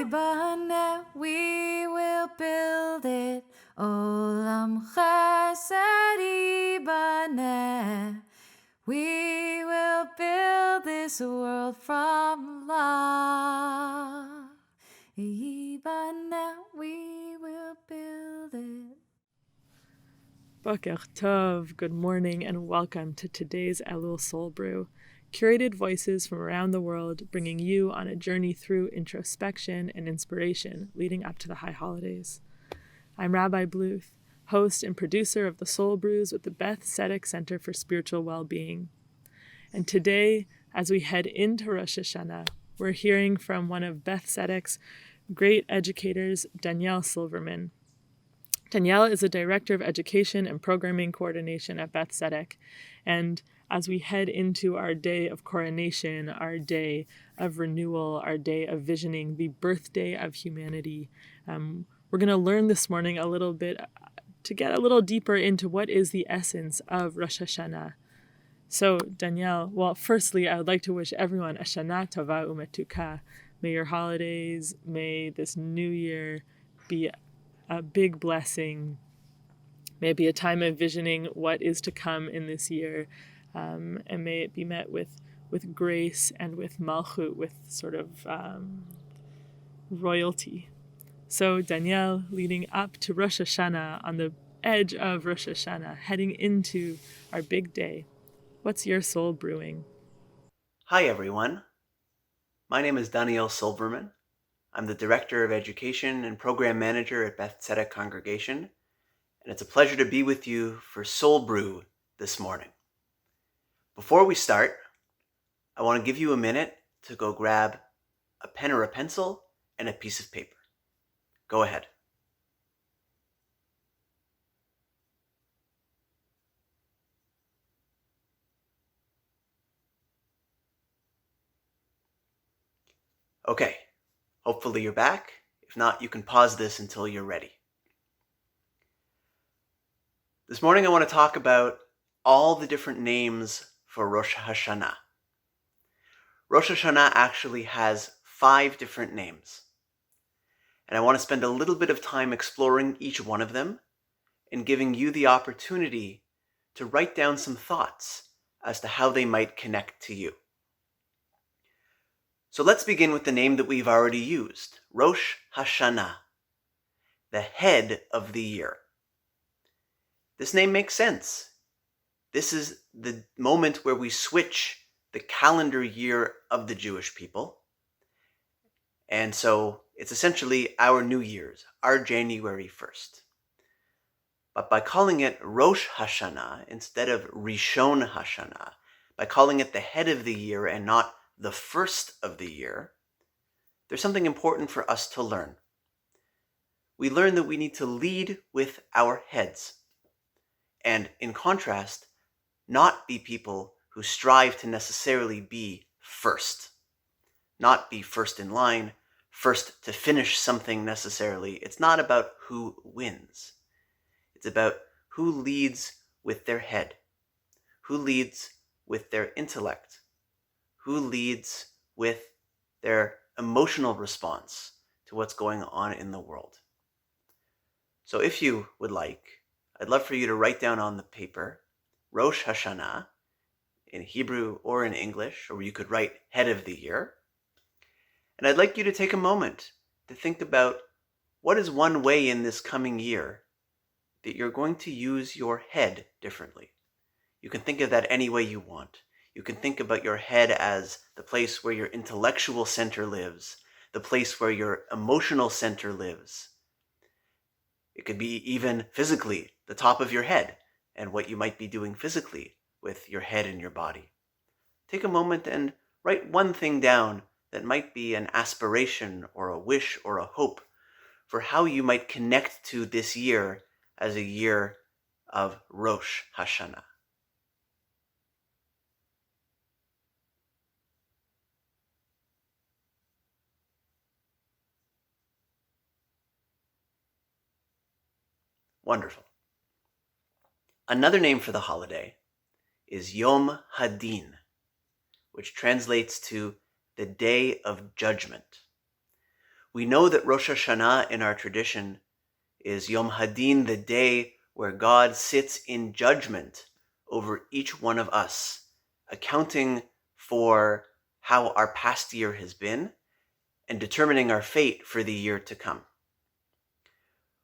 Yibane, we will build it. Olam chesed yibane. We will build this world from love. Yibane, we will build it. Boker Tov, good morning and welcome to today's Elul Soul Brew, curated voices from around the world bringing you on a journey through introspection and inspiration leading up to the high holidays. I'm Rabbi Bluth, host and producer of the Soul Brews with the Beth Tzedek Center for Spiritual Well-Being. And today, as we head into Rosh Hashanah, we're hearing from one of Beth Tzedek's great educators, Danielle Silverman. Danielle is the Director of Education and Programming Coordination at Beth Tzedek. And as we head into our day of coronation, our day of renewal, our day of visioning, the birthday of humanity, we're going to learn this morning a little bit to get a little deeper into what is the essence of Rosh Hashanah. So, Danielle, well, firstly, I would like to wish everyone a Shana Tova Umetuka. May your holidays, may this new year be a big blessing. May it be a time of visioning what is to come in this year, and may it be met with grace and with malchut, with sort of royalty. So Danielle, leading up to Rosh Hashanah, on the edge of Rosh Hashanah, heading into our big day, what's your soul brewing? Hi everyone, my name is Danielle Silverman. I'm the Director of Education and Program Manager at Beth Tzedek Congregation, and it's a pleasure to be with you for Soul Brew this morning. Before we start, I want to give you a minute to go grab a pen or a pencil and a piece of paper. Go ahead. Okay, hopefully you're back. If not, you can pause this until you're ready. This morning I want to talk about all the different names for Rosh Hashanah. Rosh Hashanah actually has 5 different names. And I want to spend a little bit of time exploring each one of them and giving you the opportunity to write down some thoughts as to how they might connect to you. So let's begin with the name that we've already used, Rosh Hashanah, the head of the year. This name makes sense. This is the moment where we switch the calendar year of the Jewish people. And so it's essentially our New Year's, our January 1st. But by calling it Rosh Hashanah instead of Rishon Hashanah, by calling it the head of the year and not the first of the year, there's something important for us to learn. We learn that we need to lead with our heads. And in contrast, not be people who strive to necessarily be first. Not be first in line, first to finish something necessarily. It's not about who wins. It's about who leads with their head, who leads with their intellect, who leads with their emotional response to what's going on in the world. So if you would like, I'd love for you to write down on the paper Rosh Hashanah in Hebrew or in English, or you could write head of the year. And I'd like you to take a moment to think about what is one way in this coming year that you're going to use your head differently. You can think of that any way you want. You can think about your head as the place where your intellectual center lives, the place where your emotional center lives. It could be even physically, the top of your head, and what you might be doing physically with your head and your body. Take a moment and write one thing down that might be an aspiration or a wish or a hope for how you might connect to this year as a year of Rosh Hashanah. Wonderful. Another name for the holiday is Yom Hadin, which translates to the Day of Judgment. We know that Rosh Hashanah in our tradition is Yom Hadin, the day where God sits in judgment over each one of us, accounting for how our past year has been and determining our fate for the year to come.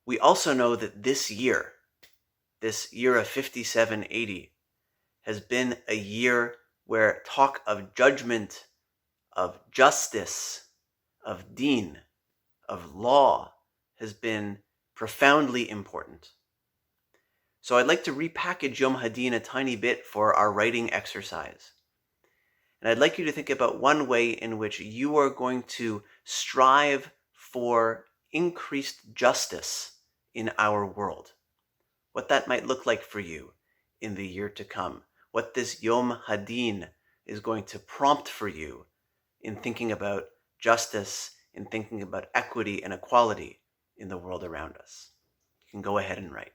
We also know that this year of 5780, has been a year where talk of judgment, of justice, of deen, of law has been profoundly important. So I'd like to repackage Yom Hadin a tiny bit for our writing exercise. And I'd like you to think about one way in which you are going to strive for increased justice in our world. What that might look like for you in the year to come. What this Yom Hadin is going to prompt for you in thinking about justice, in thinking about equity and equality in the world around us. You can go ahead and write.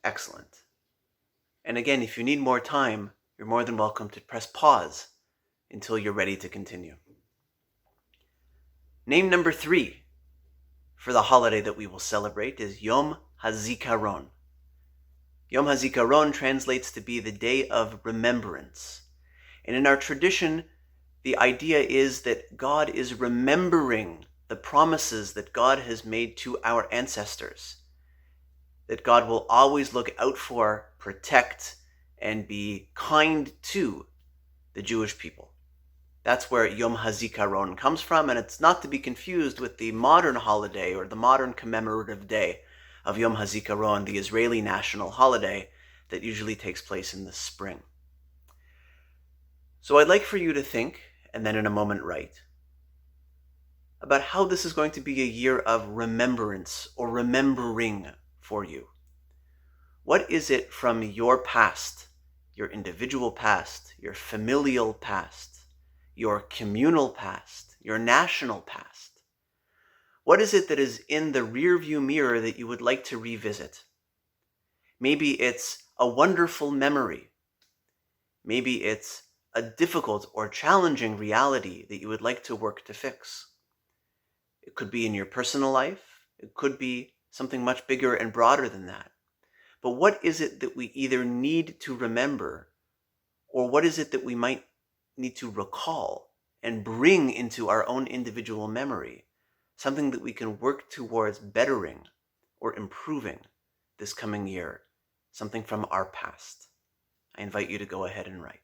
Excellent. And again, if you need more time, you're more than welcome to press pause until you're ready to continue. Name number 3 for the holiday that we will celebrate is Yom HaZikaron. Yom HaZikaron translates to be the day of remembrance. And in our tradition, the idea is that God is remembering the promises that God has made to our ancestors. That God will always look out for, protect, and be kind to the Jewish people. That's where Yom HaZikaron comes from, and it's not to be confused with the modern holiday or the modern commemorative day of Yom HaZikaron, the Israeli national holiday that usually takes place in the spring. So I'd like for you to think, and then in a moment write, about how this is going to be a year of remembrance or remembering for you. What is it from your past, your individual past, your familial past, your communal past, your national past? What is it that is in the rearview mirror that you would like to revisit? Maybe it's a wonderful memory. Maybe it's a difficult or challenging reality that you would like to work to fix. It could be in your personal life. It could be something much bigger and broader than that. But what is it that we either need to remember, or what is it that we might need to recall and bring into our own individual memory? Something that we can work towards bettering or improving this coming year. Something from our past. I invite you to go ahead and write.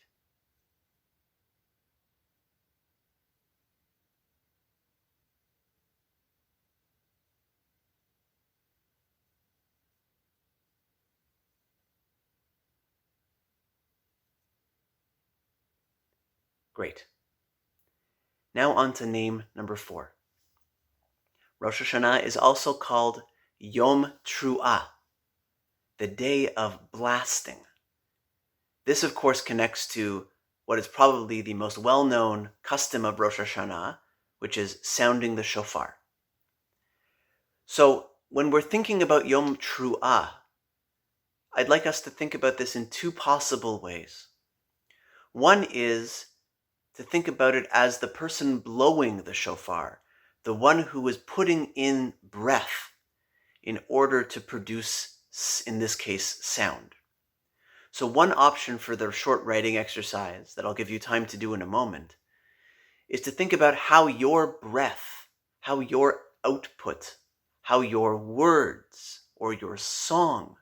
Great. Now on to name number 4. Rosh Hashanah is also called Yom Tru'ah, the day of blasting. This, of course, connects to what is probably the most well-known custom of Rosh Hashanah, which is sounding the shofar. So when we're thinking about Yom Tru'ah, I'd like us to think about this in 2 possible ways. One is to think about it as the person blowing the shofar, the one who is putting in breath in order to produce, in this case, sound. So one option for the short writing exercise that I'll give you time to do in a moment is to think about how your breath, how your output, how your words or your song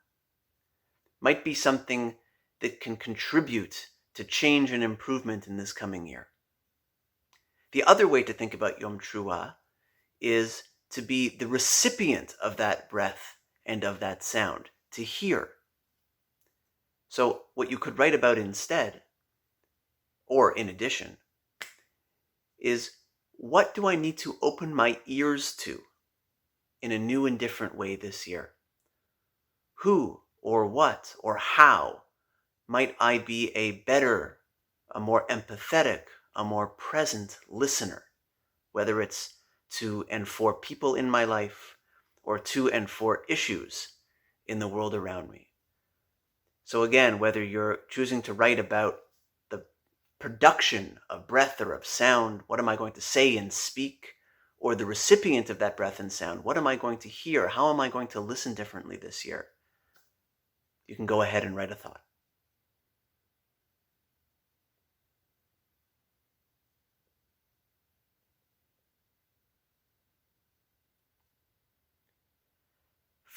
might be something that can contribute to change and improvement in this coming year. The other way to think about Yom Tru'ah is to be the recipient of that breath and of that sound, to hear. So what you could write about instead, or in addition, is what do I need to open my ears to in a new and different way this year? Who or what or how might I be a better, a more empathetic, a more present listener, whether it's to and for people in my life, or to and for issues in the world around me. So again, whether you're choosing to write about the production of breath or of sound, what am I going to say and speak, or the recipient of that breath and sound, what am I going to hear? How am I going to listen differently this year? You can go ahead and write a thought.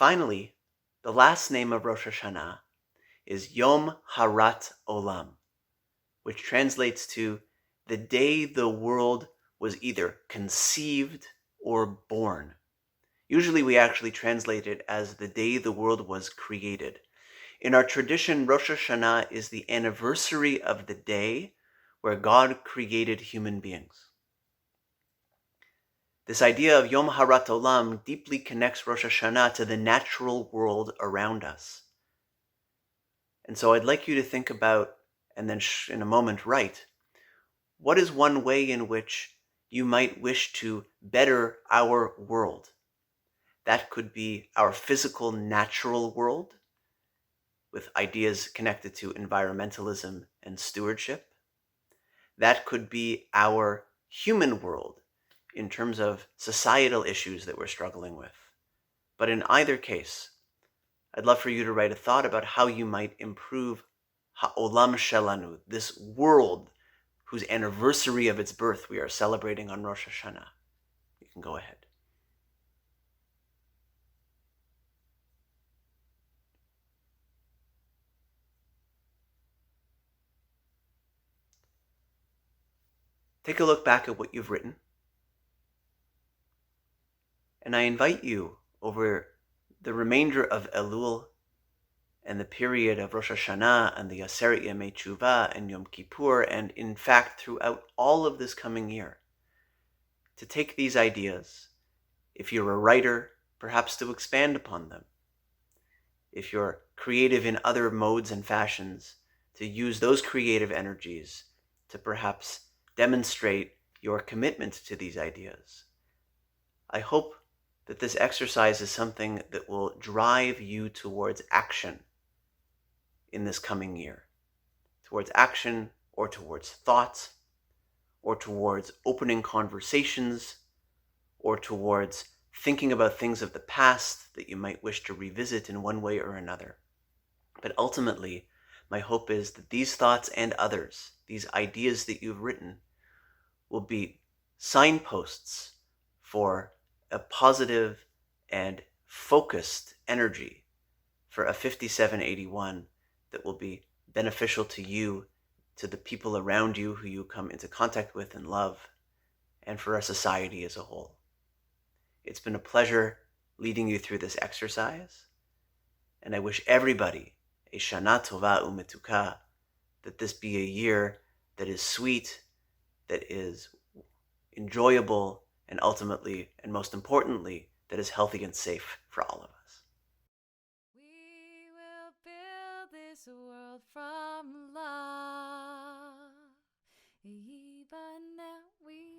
Finally, the last name of Rosh Hashanah is Yom Harat Olam, which translates to the day the world was either conceived or born. Usually we actually translate it as the day the world was created. In our tradition, Rosh Hashanah is the anniversary of the day where God created human beings. This idea of Yom Harat Olam deeply connects Rosh Hashanah to the natural world around us. And so I'd like you to think about, and then in a moment write, what is one way in which you might wish to better our world? That could be our physical, natural world, with ideas connected to environmentalism and stewardship. That could be our human world in terms of societal issues that we're struggling with. But in either case, I'd love for you to write a thought about how you might improve Ha'olam Shelanu, this world whose anniversary of its birth we are celebrating on Rosh Hashanah. You can go ahead. Take a look back at what you've written. And I invite you over the remainder of Elul and the period of Rosh Hashanah and the Aseret Yemei Tshuva and Yom Kippur, and in fact throughout all of this coming year, to take these ideas, if you're a writer, perhaps to expand upon them. If you're creative in other modes and fashions, to use those creative energies to perhaps demonstrate your commitment to these ideas. I hope that this exercise is something that will drive you towards action in this coming year, towards action or towards thoughts or towards opening conversations or towards thinking about things of the past that you might wish to revisit in one way or another. But ultimately, my hope is that these thoughts and others, these ideas that you've written, will be signposts for a positive and focused energy for a 5781 that will be beneficial to you, to the people around you who you come into contact with and love, and for our society as a whole. It's been a pleasure leading you through this exercise, and I wish everybody a Shana Tova Umetuka, that this be a year that is sweet, that is enjoyable, and ultimately, and most importantly, that is healthy and safe for all of us. We will build this world from love. Even now we